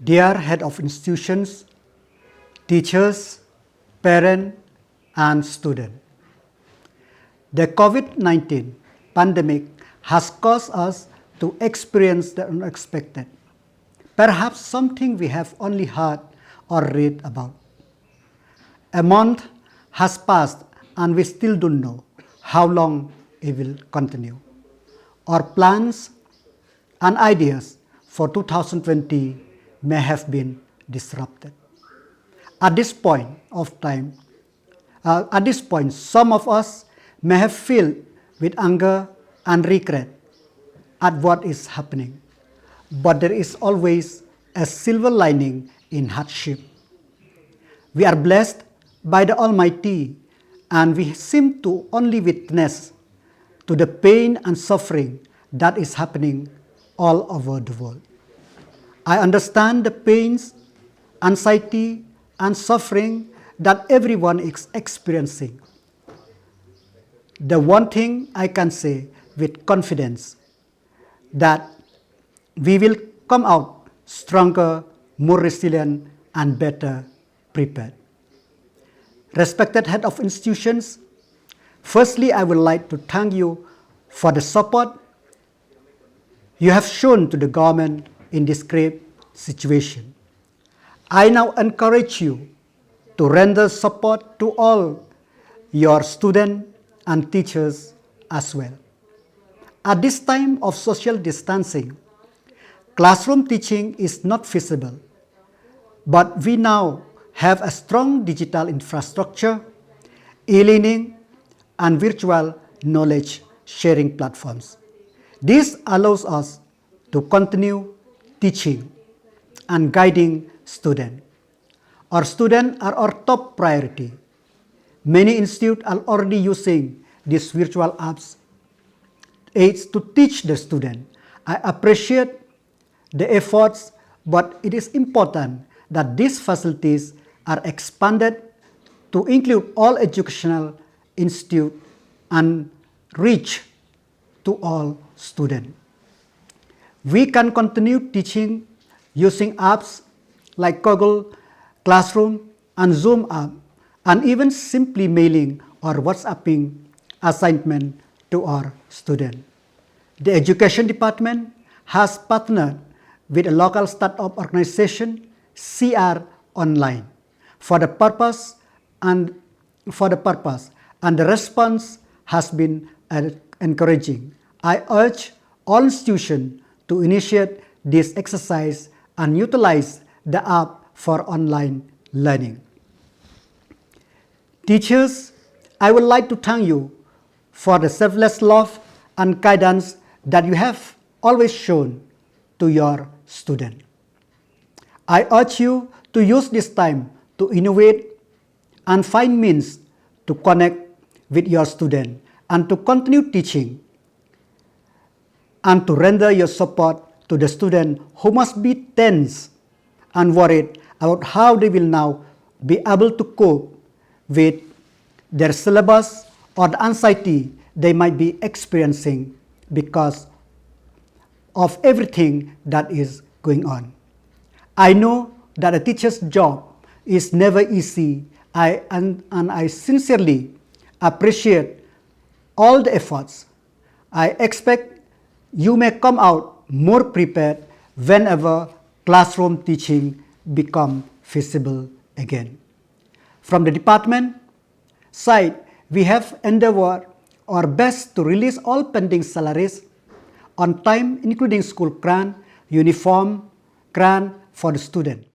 dear head of institutions, teachers, parents, and students. The COVID-19 pandemic has caused us to experience the unexpected, perhaps something we have only heard or read about. A month has passed and we still don't know how long it will continue. Our plans and ideas for 2020 may have been disrupted. At this point of time, some of us may have filled with anger and regret at what is happening. But there is always a silver lining in hardship. We are blessed by the Almighty, and we seem to only witness to the pain and suffering that is happening all over the world. I understand the pains, anxiety, and suffering that everyone is experiencing. The one thing I can say with confidence that we will come out stronger, more resilient, and better prepared. Respected head of institutions, firstly, I would like to thank you for the support you have shown to the government in this grave situation. I now encourage you to render support to all your students and teachers as well. At this time of social distancing, classroom teaching is not feasible, but we now have a strong digital infrastructure, e-learning, and virtual knowledge sharing platforms. This allows us to continue teaching and guiding students. Our students are our top priority. Many institutes are already using these virtual aids to teach the student. I appreciate the efforts, but it is important that these facilities are expanded to include all educational institutes and reach to all students. We can continue teaching using apps like Google Classroom and Zoom app, and even simply mailing or WhatsApping assignment to our students. The Education Department has partnered with a local startup organization, CR Online, for the purpose, and the response has been encouraging. I urge all institutions to initiate this exercise and utilize the app for online learning. Teachers, I would like to thank you for the selfless love and guidance that you have always shown to your students. I urge you to use this time to innovate and find means to connect with your students and to continue teaching and to render your support to the students who must be tense and worried about how they will now be able to cope with their syllabus or the anxiety they might be experiencing because of everything that is going on. I know that a teacher's job is never easy, and I sincerely appreciate all the efforts. I expect you may come out more prepared whenever classroom teaching becomes feasible again. From the department side, we have endeavored our best to release all pending salaries on time, including school grant, uniform grant for the student.